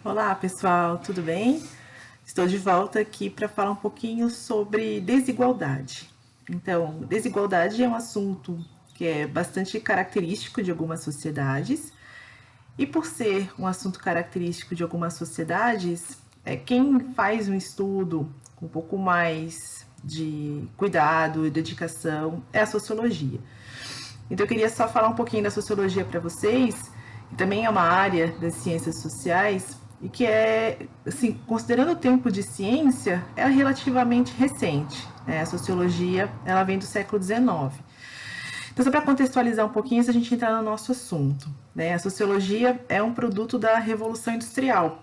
Olá, pessoal, tudo bem? Estou de volta aqui para falar um pouquinho sobre desigualdade. Então, desigualdade é um assunto que é bastante característico de algumas sociedades, e por ser um assunto característico de algumas sociedades, quem faz um estudo com um pouco mais de cuidado e dedicação é a sociologia. Então, eu queria só falar um pouquinho da sociologia para vocês, que também é uma área das ciências sociais e que é, assim, considerando o tempo de ciência, é relativamente recente, né? A sociologia, ela vem do século XIX. Então, só para contextualizar um pouquinho, se a gente entrar no nosso assunto, né? A sociologia é um produto da Revolução Industrial.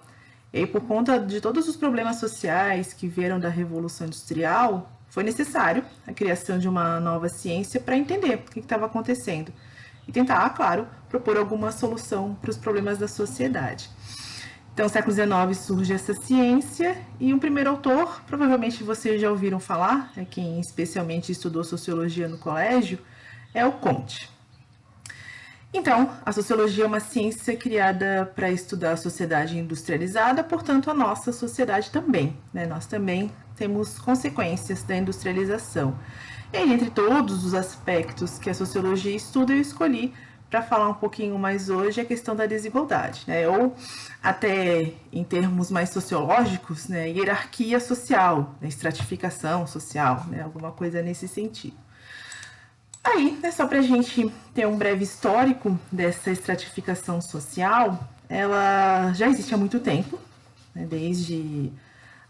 E aí, por conta de todos os problemas sociais que vieram da Revolução Industrial, foi necessário a criação de uma nova ciência para entender o que estava acontecendo e tentar, claro, propor alguma solução para os problemas da sociedade. Então, no século XIX surge essa ciência e um primeiro autor, provavelmente vocês já ouviram falar, quem especialmente estudou sociologia no colégio, é o Comte. Então, a sociologia é uma ciência criada para estudar a sociedade industrializada, portanto, a nossa sociedade também, né? Nós também temos consequências da industrialização. E aí, entre todos os aspectos que a sociologia estuda, eu escolhi para falar um pouquinho mais hoje a questão da desigualdade, né? Ou até em termos mais sociológicos, né? Hierarquia social, né? Estratificação social, né? Alguma coisa nesse sentido. Aí, né, só para a gente ter um breve histórico dessa estratificação social, ela já existe há muito tempo, né, desde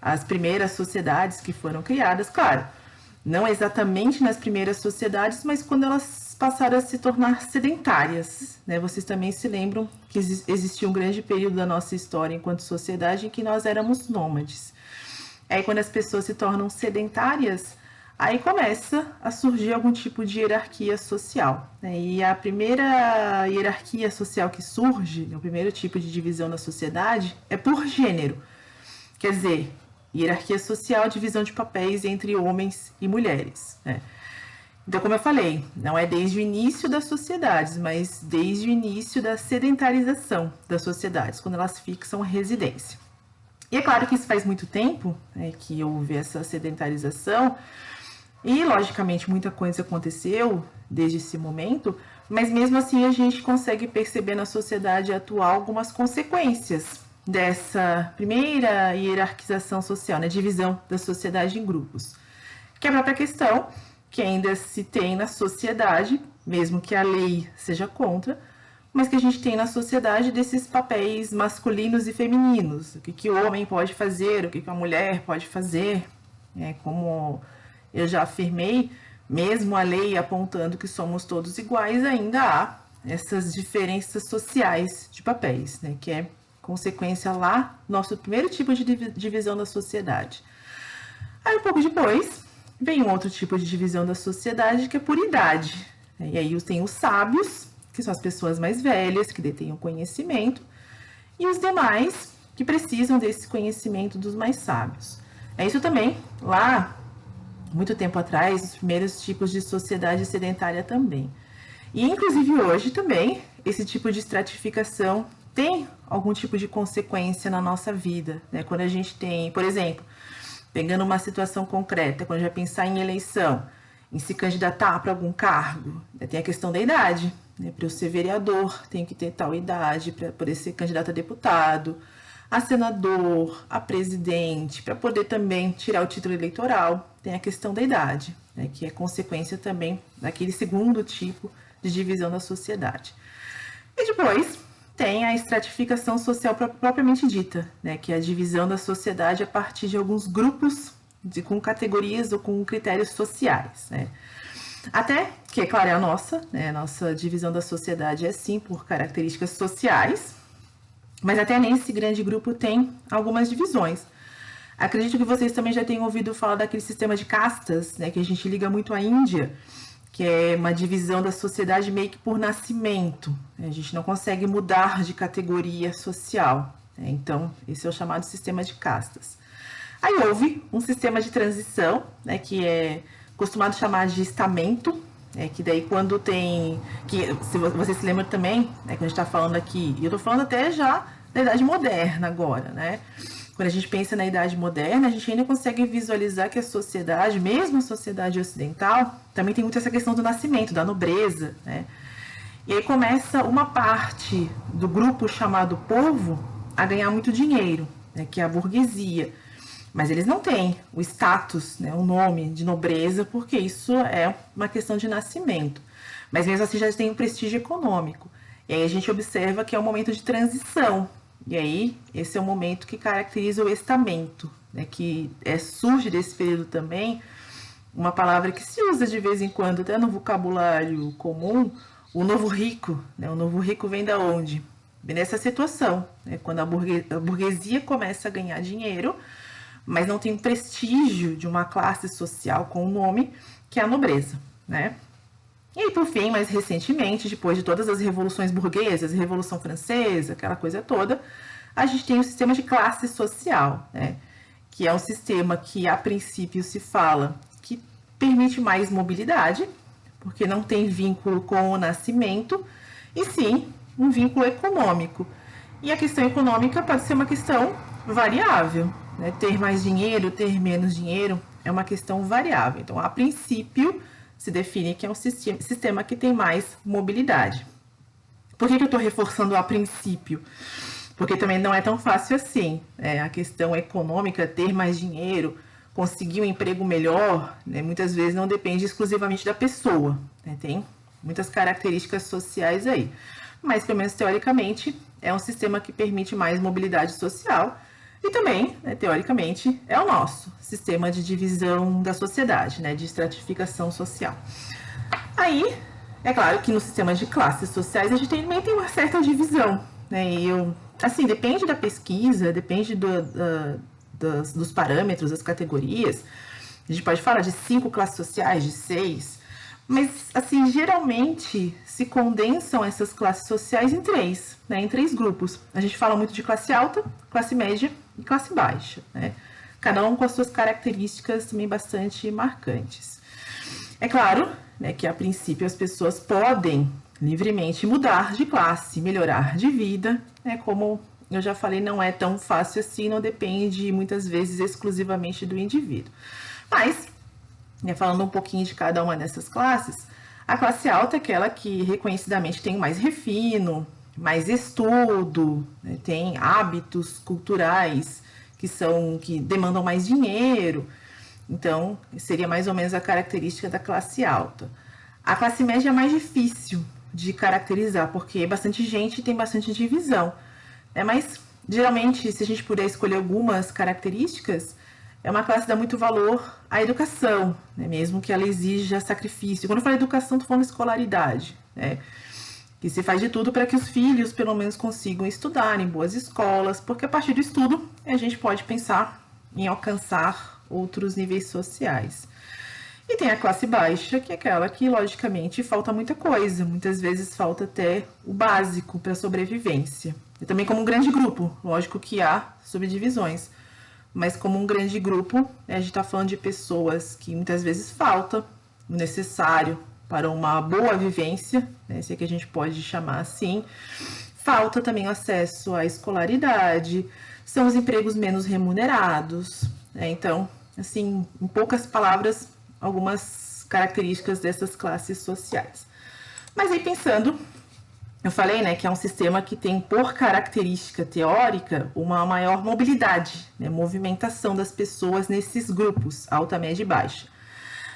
as primeiras sociedades que foram criadas, claro, não exatamente nas primeiras sociedades, mas quando elas passaram a se tornar sedentárias, né? Vocês também se lembram que existia um grande período da nossa história enquanto sociedade em que nós éramos nômades. Aí, quando as pessoas se tornam sedentárias, aí começa a surgir algum tipo de hierarquia social, né? E a primeira hierarquia social que surge, o primeiro tipo de divisão da sociedade, é por gênero. Quer dizer, hierarquia social, divisão de papéis entre homens e mulheres, né? Então, como eu falei, não é desde o início das sociedades, mas desde o início da sedentarização das sociedades, quando elas fixam residência. E é claro que isso faz muito tempo, né, que houve essa sedentarização, e logicamente muita coisa aconteceu desde esse momento, mas mesmo assim a gente consegue perceber na sociedade atual algumas consequências dessa primeira hierarquização social, né, divisão da sociedade em grupos, que é a própria questão que ainda se tem na sociedade, mesmo que a lei seja contra, mas que a gente tem na sociedade desses papéis masculinos e femininos, o que o homem pode fazer, o que a mulher pode fazer, como eu já afirmei, mesmo a lei apontando que somos todos iguais, ainda há essas diferenças sociais de papéis, né, que é consequência lá do nosso primeiro tipo de divisão da sociedade. Aí, um pouco depois, vem um outro tipo de divisão da sociedade, que é por idade. E aí tem os sábios, que são as pessoas mais velhas, que detêm o conhecimento, e os demais, que precisam desse conhecimento dos mais sábios. É isso também, lá, muito tempo atrás, os primeiros tipos de sociedade sedentária também. E, inclusive, hoje também, esse tipo de estratificação tem algum tipo de consequência na nossa vida, né? Quando a gente tem, por exemplo, pegando uma situação concreta, quando a gente vai pensar em eleição, em se candidatar para algum cargo, tem a questão da idade, né? Para eu ser vereador, tenho que ter tal idade para poder ser candidato a deputado, a senador, a presidente, para poder também tirar o título eleitoral, tem a questão da idade, né? Que é consequência também daquele segundo tipo de divisão da sociedade. E depois tem a estratificação social propriamente dita, né, que é a divisão da sociedade a partir de alguns grupos com categorias ou com critérios sociais, né. Até que, claro, é a nossa, né, a nossa divisão da sociedade é sim por características sociais, mas até nesse grande grupo tem algumas divisões. Acredito que vocês também já tenham ouvido falar daquele sistema de castas, né, que a gente liga muito à Índia, que é uma divisão da sociedade meio que por nascimento. A gente não consegue mudar de categoria social, né? Então, esse é o chamado sistema de castas. Aí houve um sistema de transição, né, que é costumado chamar de estamento, que daí quando tem... que se você se lembra também, né, que a gente está falando aqui, e eu estou falando até já da Idade Moderna agora, né? Quando a gente pensa na Idade Moderna, a gente ainda consegue visualizar que a sociedade, mesmo a sociedade ocidental, também tem muito essa questão do nascimento, da nobreza, né? E aí começa uma parte do grupo chamado povo a ganhar muito dinheiro, né, que é a burguesia. Mas eles não têm o status, né, o nome de nobreza, porque isso é uma questão de nascimento. Mas mesmo assim já tem um prestígio econômico. E aí a gente observa que é um momento de transição. E aí esse é o momento que caracteriza o estamento, né, que surge desse período também uma palavra que se usa de vez em quando, até no vocabulário comum, o novo rico. Né? O novo rico vem da onde? Vem dessa situação, né? Quando a burguesia começa a ganhar dinheiro, mas não tem o prestígio de uma classe social com o nome, que é a nobreza, né? E aí, por fim, mais recentemente, depois de todas as revoluções burguesas, Revolução Francesa, aquela coisa toda, a gente tem o sistema de classe social, né? Que é um sistema que, a princípio, se fala que permite mais mobilidade, porque não tem vínculo com o nascimento, e sim um vínculo econômico. E a questão econômica pode ser uma questão variável, né? Ter mais dinheiro, ter menos dinheiro, é uma questão variável. Então, a princípio, se define que é um sistema que tem mais mobilidade. Por que eu estou reforçando a princípio? Porque também não é tão fácil assim. A questão econômica, ter mais dinheiro, conseguir um emprego melhor, né, muitas vezes não depende exclusivamente da pessoa. Né? Tem muitas características sociais aí. Mas, pelo menos teoricamente, é um sistema que permite mais mobilidade social. E também, né, teoricamente, é o nosso sistema de divisão da sociedade, né, de estratificação social. Aí, é claro que no sistema de classes sociais a gente também tem uma certa divisão, né, e assim, depende da pesquisa, depende dos parâmetros, das categorias. A gente pode falar de 5 classes sociais, de 6, mas, assim, geralmente se condensam essas classes sociais em 3, né, em 3 grupos. A gente fala muito de classe alta, classe média e classe baixa, né? Cada um com as suas características também bastante marcantes. É claro, né, que a princípio as pessoas podem livremente mudar de classe, melhorar de vida, né, como eu já falei, não é tão fácil assim, não depende muitas vezes exclusivamente do indivíduo. Mas, né, falando um pouquinho de cada uma dessas classes, a classe alta é aquela que reconhecidamente tem mais refino, mais estudo, né, tem hábitos culturais que demandam mais dinheiro. Então, seria mais ou menos a característica da classe alta. A classe média é mais difícil de caracterizar, porque bastante gente tem bastante divisão. Mas, geralmente, se a gente puder escolher algumas características, é uma classe que dá muito valor à educação, né? Mesmo que ela exija sacrifício. Quando eu falo educação, estou falando escolaridade, né? Que se faz de tudo para que os filhos, pelo menos, consigam estudar em boas escolas, porque a partir do estudo a gente pode pensar em alcançar outros níveis sociais. E tem a classe baixa, que é aquela que, logicamente, falta muita coisa. Muitas vezes falta até o básico para a sobrevivência. E também como um grande grupo, lógico que há subdivisões, mas como um grande grupo, a gente está falando de pessoas que muitas vezes falta o necessário para uma boa vivência, né, se é que a gente pode chamar assim. Falta também o acesso à escolaridade, são os empregos menos remunerados, né? Então, assim, em poucas palavras, algumas características dessas classes sociais. Mas aí pensando, eu falei, né, que é um sistema que tem por característica teórica uma maior mobilidade, né, movimentação das pessoas nesses grupos, alta, média e baixa.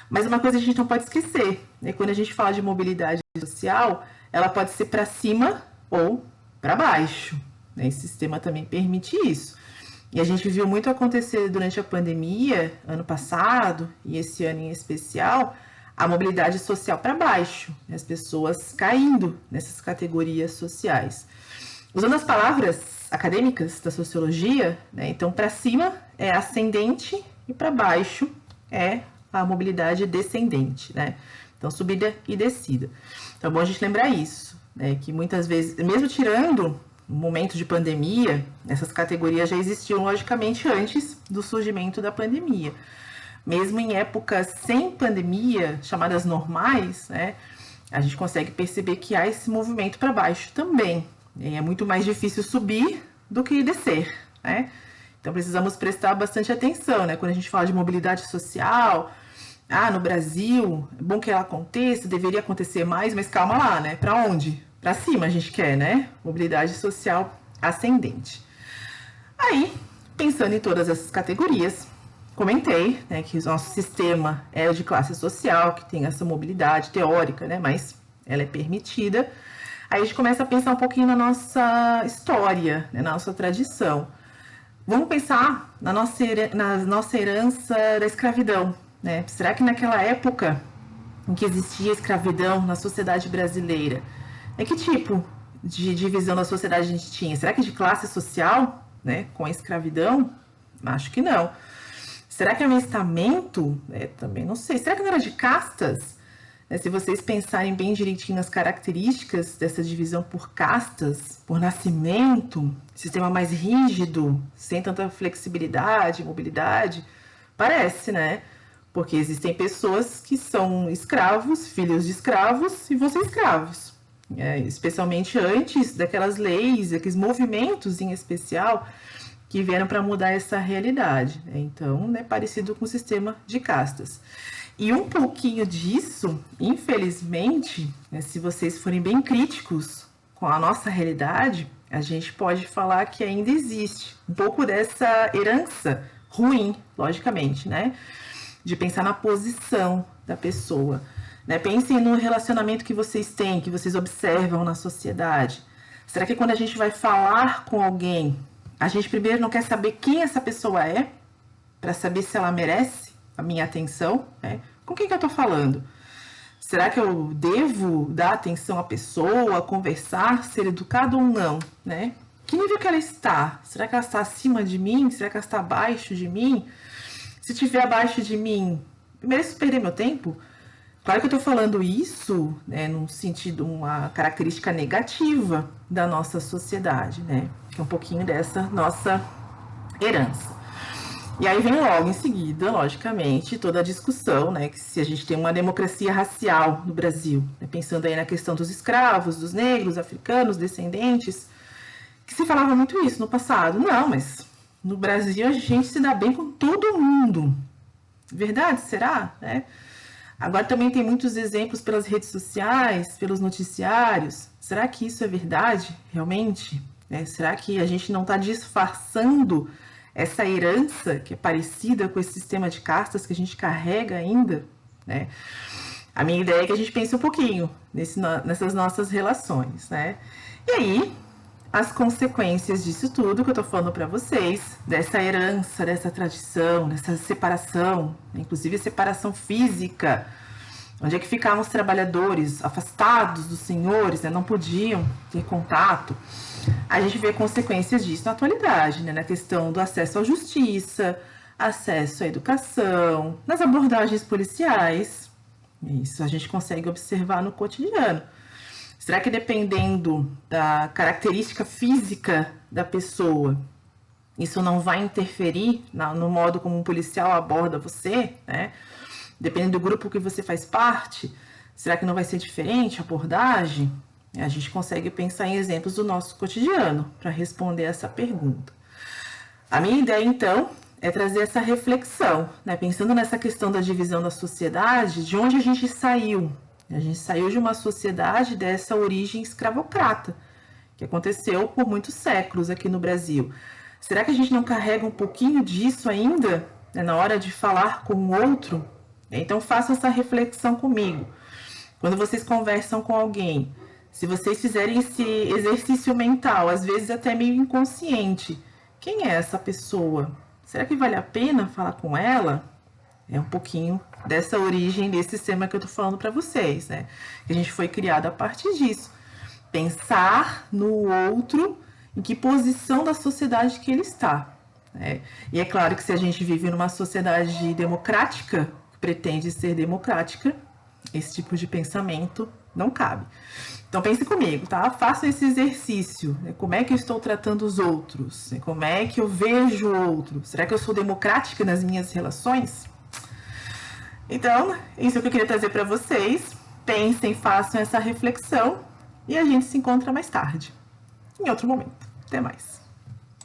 Mas uma coisa que a gente não pode esquecer, né, quando a gente fala de mobilidade social, ela pode ser para cima ou para baixo, né? Esse sistema também permite isso. E a gente viu muito acontecer durante a pandemia, ano passado, e esse ano em especial, a mobilidade social para baixo, né? As pessoas caindo nessas categorias sociais. Usando as palavras acadêmicas da sociologia, né? Então, para cima é ascendente e para baixo é a mobilidade descendente, né? Então, subida e descida. Então, é bom a gente lembrar isso, né? Que muitas vezes, mesmo tirando o momento de pandemia, essas categorias já existiam, logicamente, antes do surgimento da pandemia. Mesmo em épocas sem pandemia, chamadas normais, né? A gente consegue perceber que há esse movimento para baixo também. É muito mais difícil subir do que descer, né? Então precisamos prestar bastante atenção, né? Quando a gente fala de mobilidade social, no Brasil, é bom que ela aconteça, deveria acontecer mais, mas calma lá, né? Para onde? Para cima a gente quer, né? Mobilidade social ascendente. Aí, pensando em todas essas categorias, comentei, né, que o nosso sistema é de classe social, que tem essa mobilidade teórica, né, mas ela é permitida. Aí a gente começa a pensar um pouquinho na nossa história, né, na nossa tradição. Vamos pensar na nossa herança da escravidão, né? Será que naquela época em que existia escravidão na sociedade brasileira, que tipo de divisão da sociedade a gente tinha? Será que de classe social, né, com a escravidão? Acho que não. Será que é um estamento? Também não sei. Será que não era de castas? Se vocês pensarem bem direitinho nas características dessa divisão por castas, por nascimento, sistema mais rígido, sem tanta flexibilidade, mobilidade, parece, né? Porque existem pessoas que são escravos, filhos de escravos, e vão ser escravos. Especialmente antes daquelas leis, aqueles movimentos em especial que vieram para mudar essa realidade. Então, é parecido com o sistema de castas. E um pouquinho disso, infelizmente, se vocês forem bem críticos com a nossa realidade, a gente pode falar que ainda existe um pouco dessa herança ruim, logicamente, né? De pensar na posição da pessoa. Né? Pensem no relacionamento que vocês têm, que vocês observam na sociedade. Será que quando a gente vai falar com alguém, a gente primeiro não quer saber quem essa pessoa é, para saber se ela merece a minha atenção? Né? Com quem que eu estou falando? Será que eu devo dar atenção à pessoa, conversar, ser educado ou não? Né? Que nível que ela está? Será que ela está acima de mim? Será que ela está abaixo de mim? Se estiver abaixo de mim, mereço perder meu tempo? Claro que eu estou falando isso, né, num sentido, uma característica negativa da nossa sociedade, né? Que é um pouquinho dessa nossa herança. E aí vem logo em seguida, logicamente, toda a discussão, né, que se a gente tem uma democracia racial no Brasil, né, pensando aí na questão dos escravos, dos negros, africanos, descendentes, que se falava muito isso no passado. Não, mas no Brasil a gente se dá bem com todo mundo. Verdade? Será? Agora também tem muitos exemplos pelas redes sociais, pelos noticiários. Será que isso é verdade, realmente? Será que a gente não está disfarçando essa herança que é parecida com esse sistema de castas que a gente carrega ainda? A minha ideia é que a gente pense um pouquinho nessas nossas relações, E aí, as consequências disso tudo que eu tô falando para vocês, dessa herança, dessa tradição, dessa separação, inclusive separação física, onde é que ficavam os trabalhadores afastados dos senhores, não podiam ter contato. A gente vê consequências disso na atualidade, na questão do acesso à justiça, acesso à educação, nas abordagens policiais. Isso a gente consegue observar no cotidiano. Será que dependendo da característica física da pessoa, isso não vai interferir no modo como um policial aborda você, Dependendo do grupo que você faz parte, será que não vai ser diferente a abordagem? A gente consegue pensar em exemplos do nosso cotidiano para responder essa pergunta. A minha ideia, então, é trazer essa reflexão, pensando nessa questão da divisão da sociedade, de onde a gente saiu. A gente saiu de uma sociedade dessa origem escravocrata, que aconteceu por muitos séculos aqui no Brasil. Será que a gente não carrega um pouquinho disso ainda, na hora de falar com o outro? Então, façam essa reflexão comigo. Quando vocês conversam com alguém, se vocês fizerem esse exercício mental, às vezes até meio inconsciente, quem é essa pessoa? Será que vale a pena falar com ela? É um pouquinho dessa origem desse sistema que eu tô falando para vocês, Que a gente foi criado a partir disso. Pensar no outro, em que posição da sociedade que ele está. E é claro que se a gente vive numa sociedade democrática, que pretende ser democrática, esse tipo de pensamento não cabe. Então pense comigo, tá? Faça esse exercício. Como é que eu estou tratando os outros? Como é que eu vejo o outro? Será que eu sou democrática nas minhas relações? Então, isso é o que eu queria trazer para vocês. Pensem, façam essa reflexão e a gente se encontra mais tarde, em outro momento. Até mais.